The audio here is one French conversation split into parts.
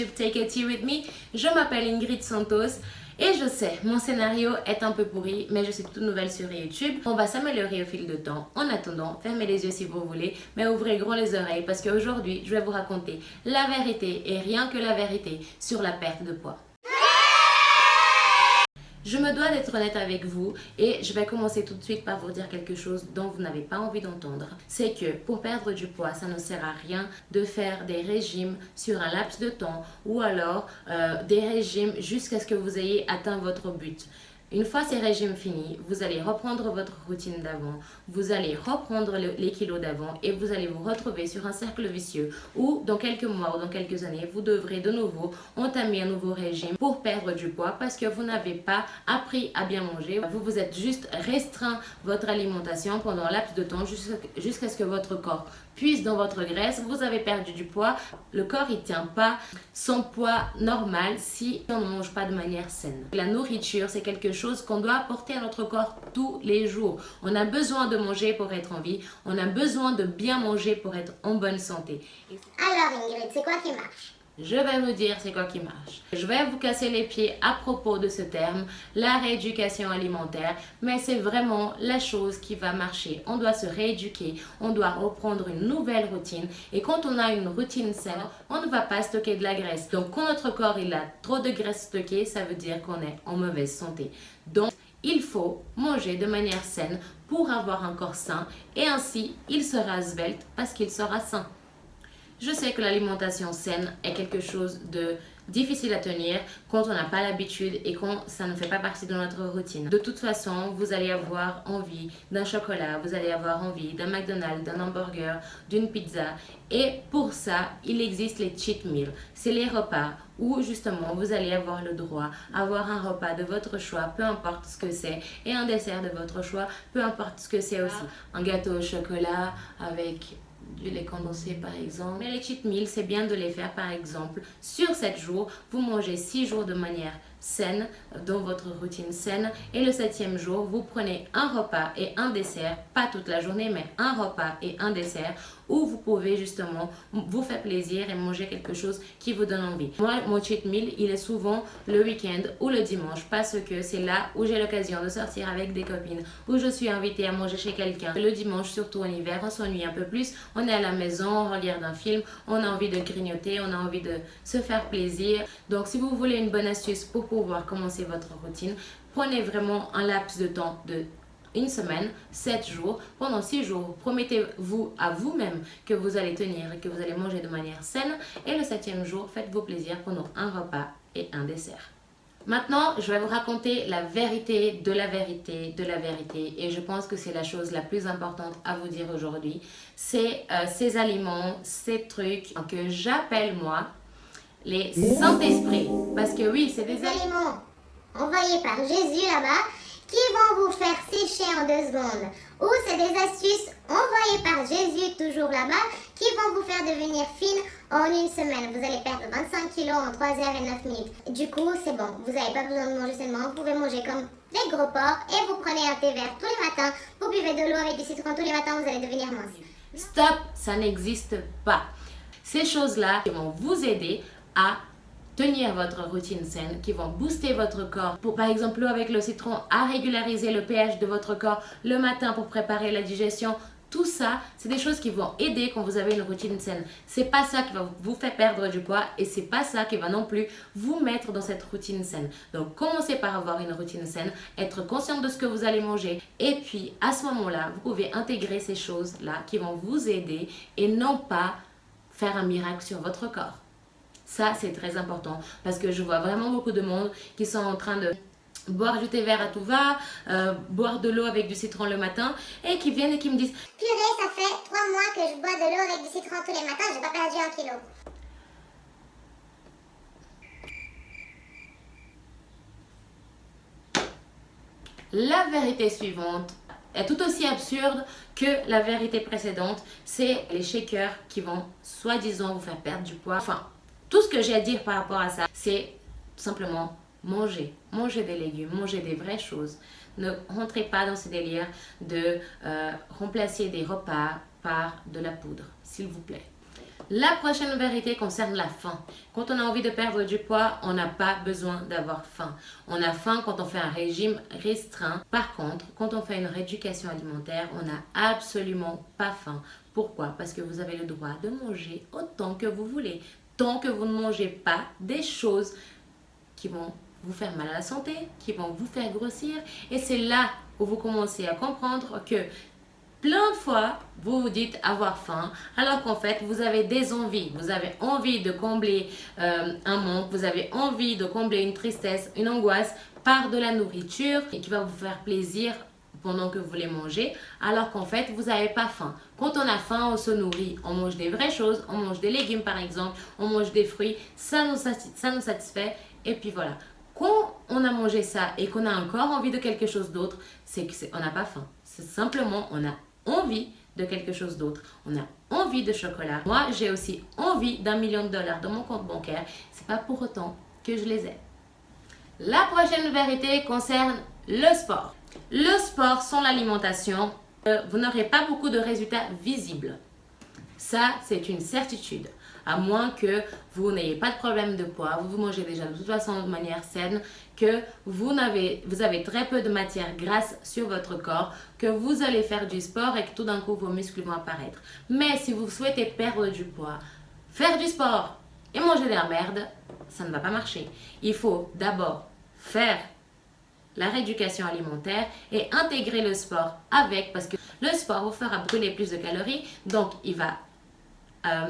YouTube Take a Tea with Me. Je m'appelle Ingrid Santos et je sais, mon scénario est un peu pourri, mais je suis toute nouvelle sur YouTube. On va s'améliorer au fil de temps. En attendant, fermez les yeux si vous voulez, mais ouvrez grand les oreilles parce qu'aujourd'hui, je vais vous raconter la vérité et rien que la vérité sur la perte de poids. Je me dois d'être honnête avec vous et je vais commencer tout de suite par vous dire quelque chose dont vous n'avez pas envie d'entendre. C'est que pour perdre du poids, ça ne sert à rien de faire des régimes sur un laps de temps ou alors des régimes jusqu'à ce que vous ayez atteint votre but. Une fois ces régimes finis, vous allez reprendre votre routine d'avant, vous allez reprendre les kilos d'avant et vous allez vous retrouver sur un cercle vicieux où dans quelques mois ou dans quelques années, vous devrez de nouveau entamer un nouveau régime pour perdre du poids parce que vous n'avez pas appris à bien manger. Vous vous êtes juste restreint votre alimentation pendant un laps de temps jusqu'à ce que votre corps puise dans votre graisse. Vous avez perdu du poids. Le corps, il ne tient pas son poids normal si on ne mange pas de manière saine. La nourriture, c'est quelque chose qu'on doit apporter à notre corps tous les jours. On a besoin de manger pour être en vie. On a besoin de bien manger pour être en bonne santé. Alors Ingrid, c'est quoi qui marche? Je vais vous dire c'est quoi qui marche. Je vais vous casser les pieds à propos de ce terme, la rééducation alimentaire, mais c'est vraiment la chose qui va marcher. On doit se rééduquer, on doit reprendre une nouvelle routine et quand on a une routine saine, on ne va pas stocker de la graisse. Donc quand notre corps il a trop de graisse stockée, ça veut dire qu'on est en mauvaise santé. Donc il faut manger de manière saine pour avoir un corps sain et ainsi il sera svelte parce qu'il sera sain. Je sais que l'alimentation saine est quelque chose de difficile à tenir quand on n'a pas l'habitude et quand ça ne fait pas partie de notre routine. De toute façon, vous allez avoir envie d'un chocolat, vous allez avoir envie d'un McDonald's, d'un hamburger, d'une pizza. Et pour ça, il existe les cheat meals. C'est les repas où justement vous allez avoir le droit à avoir un repas de votre choix, peu importe ce que c'est, et un dessert de votre choix, peu importe ce que c'est aussi. Un gâteau au chocolat avec du lait condensé par exemple. Mais les cheat meals, c'est bien de les faire par exemple sur 7 jours. Vous mangez 6 jours de manière saine, dans votre routine saine. Et le 7e jour, vous prenez un repas et un dessert, pas toute la journée, mais un repas et un dessert où vous pouvez justement vous faire plaisir et manger quelque chose qui vous donne envie. Moi, mon cheat meal, il est souvent le week-end ou le dimanche parce que c'est là où j'ai l'occasion de sortir avec des copines, où je suis invitée à manger chez quelqu'un. Le dimanche, surtout en hiver, on s'ennuie un peu plus. On est à la maison, on regarde un film, on a envie de grignoter, on a envie de se faire plaisir. Donc, si vous voulez une bonne astuce pour pouvoir commencer votre routine, prenez vraiment un laps de temps de une semaine, 7 jours, pendant 6 jours, promettez-vous à vous-même que vous allez tenir et que vous allez manger de manière saine. Et le 7e jour, faites-vous plaisir pendant un repas et un dessert. Maintenant, je vais vous raconter la vérité de la vérité de la vérité. Et je pense que c'est la chose la plus importante à vous dire aujourd'hui. C'est ces aliments, ces trucs que j'appelle moi les Saint-Esprit. Parce que oui, c'est des aliments envoyés par Jésus là-bas qui vont vous faire sécher en 2 secondes. Ou c'est des astuces envoyées par Jésus toujours là-bas qui vont vous faire devenir fine en 1 semaine. Vous allez perdre 25 kilos en 3 heures et 9 minutes. Du coup, c'est bon. Vous n'avez pas besoin de manger sainement. Vous pouvez manger comme des gros porcs et vous prenez un thé vert tous les matins. Vous buvez de l'eau avec du citron tous les matins. Vous allez devenir mince. Stop, ça n'existe pas. Ces choses-là qui vont vous aider à tenir votre routine saine, qui vont booster votre corps. Pour par exemple l'eau avec le citron, à régulariser le pH de votre corps le matin pour préparer la digestion. Tout ça, c'est des choses qui vont aider quand vous avez une routine saine. C'est pas ça qui va vous faire perdre du poids et c'est pas ça qui va non plus vous mettre dans cette routine saine. Donc commencez par avoir une routine saine, être conscient de ce que vous allez manger et puis à ce moment-là, vous pouvez intégrer ces choses-là qui vont vous aider et non pas faire un miracle sur votre corps. Ça, c'est très important parce que je vois vraiment beaucoup de monde qui sont en train de boire du thé vert à tout va, boire de l'eau avec du citron le matin et qui viennent et qui me disent « Purée, ça fait 3 mois que je bois de l'eau avec du citron tous les matins, j'ai pas perdu 1 kilo. » La vérité suivante est tout aussi absurde que la vérité précédente. C'est les shakers qui vont soi-disant vous faire perdre du poids. Enfin, tout ce que j'ai à dire par rapport à ça, c'est simplement manger. Manger des légumes, manger des vraies choses. Ne rentrez pas dans ce délire de remplacer des repas par de la poudre, s'il vous plaît. La prochaine vérité concerne la faim. Quand on a envie de perdre du poids, on n'a pas besoin d'avoir faim. On a faim quand on fait un régime restreint. Par contre, quand on fait une rééducation alimentaire, on n'a absolument pas faim. Pourquoi? Parce que vous avez le droit de manger autant que vous voulez. Tant que vous ne mangez pas des choses qui vont vous faire mal à la santé, qui vont vous faire grossir. Et c'est là où vous commencez à comprendre que plein de fois, vous vous dites avoir faim, alors qu'en fait, vous avez des envies. Vous avez envie de combler un manque, vous avez envie de combler une tristesse, une angoisse par de la nourriture et qui va vous faire plaisir pendant que vous les mangez, alors qu'en fait, vous n'avez pas faim. Quand on a faim, on se nourrit. On mange des vraies choses, on mange des légumes par exemple, on mange des fruits, ça nous satisfait. Et puis voilà. Quand on a mangé ça et qu'on a encore envie de quelque chose d'autre, c'est qu'on n'a pas faim. C'est simplement, on a envie de quelque chose d'autre. On a envie de chocolat. Moi, j'ai aussi envie d'1 million de dollars dans mon compte bancaire. C'est pas pour autant que je les ai. La prochaine vérité concerne le sport. Le sport sans l'alimentation, vous n'aurez pas beaucoup de résultats visibles. Ça, c'est une certitude. À moins que vous n'ayez pas de problème de poids, vous mangez déjà de toute façon de manière saine, que vous avez très peu de matière grasse sur votre corps, que vous allez faire du sport et que tout d'un coup vos muscles vont apparaître. Mais si vous souhaitez perdre du poids, faire du sport et manger de la merde, ça ne va pas marcher. Il faut d'abord faire la rééducation alimentaire et intégrer le sport avec, parce que le sport vous fera brûler plus de calories, donc il va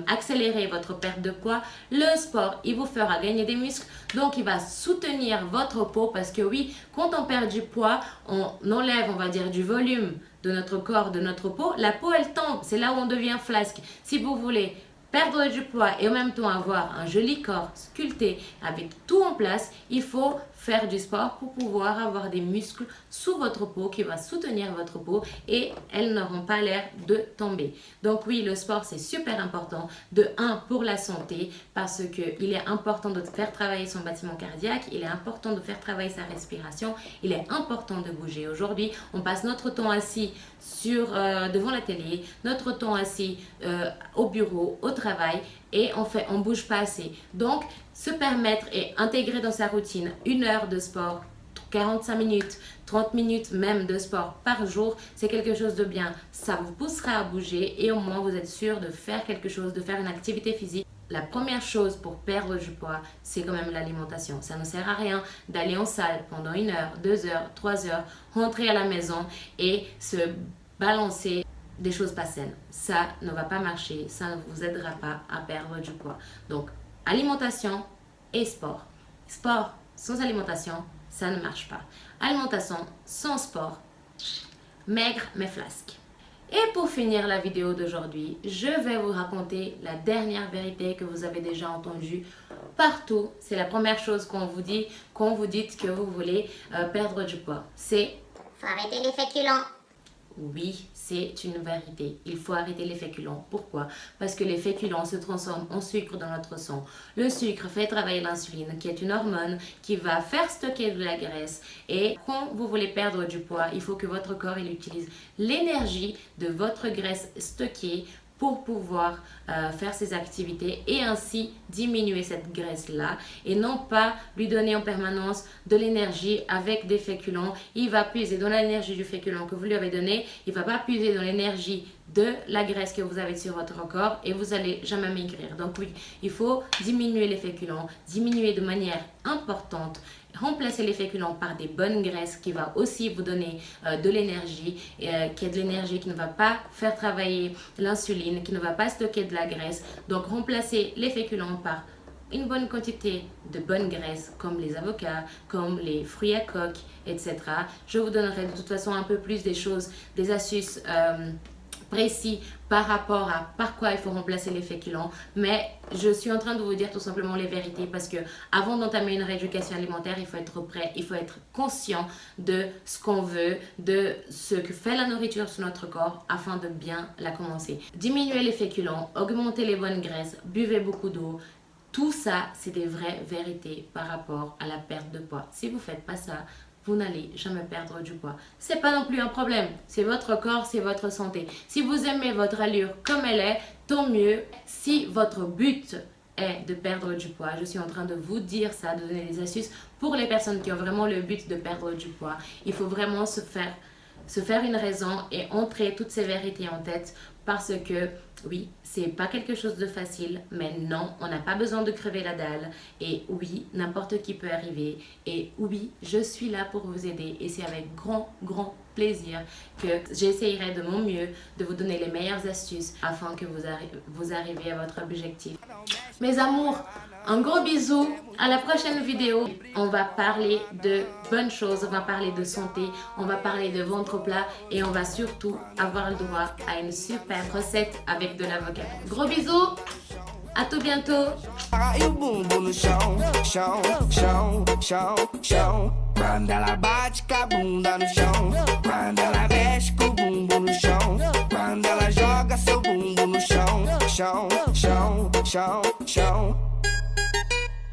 accélérer votre perte de poids. Le sport, il vous fera gagner des muscles, donc il va soutenir votre peau, parce que oui, quand on perd du poids, on enlève, on va dire, du volume de notre corps, de notre peau. La peau, elle tombe, c'est là où on devient flasque. Si vous voulez perdre du poids et en même temps avoir un joli corps sculpté avec tout en place, il faut faire du sport pour pouvoir avoir des muscles sous votre peau qui va soutenir votre peau et elles n'auront pas l'air de tomber. Donc oui, le sport c'est super important. De 1 pour la santé, parce qu'il est important de faire travailler son bâtiment cardiaque, il est important de faire travailler sa respiration, il est important de bouger. Aujourd'hui, on passe notre temps assis devant la télé, notre temps assis au bureau, au travail, et on bouge pas assez. Donc, se permettre et intégrer dans sa routine 1 heure de sport, 45 minutes, 30 minutes même de sport par jour, c'est quelque chose de bien. Ça vous poussera à bouger et au moins vous êtes sûr de faire quelque chose, de faire une activité physique. La première chose pour perdre du poids, c'est quand même l'alimentation. Ça ne sert à rien d'aller en salle pendant 1 heure, 2 heures, 3 heures, rentrer à la maison et se balancer des choses pas saines. Ça ne va pas marcher, ça ne vous aidera pas à perdre du poids. Donc, alimentation et sport. Sport sans alimentation, ça ne marche pas. Alimentation sans sport, maigre mais flasque. Et pour finir la vidéo d'aujourd'hui, je vais vous raconter la dernière vérité que vous avez déjà entendue partout. C'est la première chose qu'on vous dit quand vous dites que vous voulez perdre du poids. C'est Faut arrêter les féculents. oui, c'est une vérité. Il faut arrêter les féculents. Pourquoi? Parce que les féculents se transforment en sucre dans notre sang. Le sucre fait travailler l'insuline, qui est une hormone qui va faire stocker de la graisse. Et quand vous voulez perdre du poids, il faut que votre corps il utilise l'énergie de votre graisse stockée pour pouvoir faire ses activités et ainsi diminuer cette graisse-là et non pas lui donner en permanence de l'énergie avec des féculents. Il va puiser dans l'énergie du féculent que vous lui avez donné, il ne va pas puiser dans l'énergie de la graisse que vous avez sur votre corps et vous n'allez jamais maigrir. Donc oui, il faut diminuer les féculents, diminuer de manière importante, remplacer les féculents par des bonnes graisses qui va aussi vous donner de l'énergie, qui est de l'énergie qui ne va pas faire travailler l'insuline, qui ne va pas stocker de la graisse. Donc remplacer les féculents par une bonne quantité de bonnes graisses comme les avocats, comme les fruits à coque, etc. Je vous donnerai de toute façon un peu plus des choses, des astuces précis par rapport à par quoi il faut remplacer les féculents, mais je suis en train de vous dire tout simplement les vérités parce que avant d'entamer une rééducation alimentaire, il faut être prêt, il faut être conscient de ce qu'on veut, de ce que fait la nourriture sur notre corps afin de bien la commencer. Diminuer les féculents, augmenter les bonnes graisses, buvez beaucoup d'eau. Tout ça, c'est des vraies vérités par rapport à la perte de poids. Si vous ne faites pas ça, vous n'allez jamais perdre du poids. C'est pas non plus un problème. C'est votre corps, c'est votre santé. Si vous aimez votre allure comme elle est, tant mieux. Si votre but est de perdre du poids, je suis en train de vous dire ça, de donner des astuces pour les personnes qui ont vraiment le but de perdre du poids. Il faut vraiment se faire une raison et entrer toutes ces vérités en tête, parce que oui, c'est pas quelque chose de facile, mais non, on n'a pas besoin de crever la dalle, et oui, n'importe qui peut arriver, et oui, je suis là pour vous aider, et c'est avec grand plaisir que j'essayerai de mon mieux de vous donner les meilleures astuces afin que vous arriviez à votre objectif. Mes amours, un gros bisou, à la prochaine vidéo. On va parler de bonnes choses, on va parler de santé, on va parler de ventre plat et on va surtout avoir le droit à une super recette avec de l'avocat. Gros bisous, à tout bientôt. E o bumbum no chão, chão, chão, chão, chão. Quando ela bate com a bunda no chão, quando ela mexe com o bumbum no chão, quando ela joga seu bumbum no chão, chão, chão, chão, chão.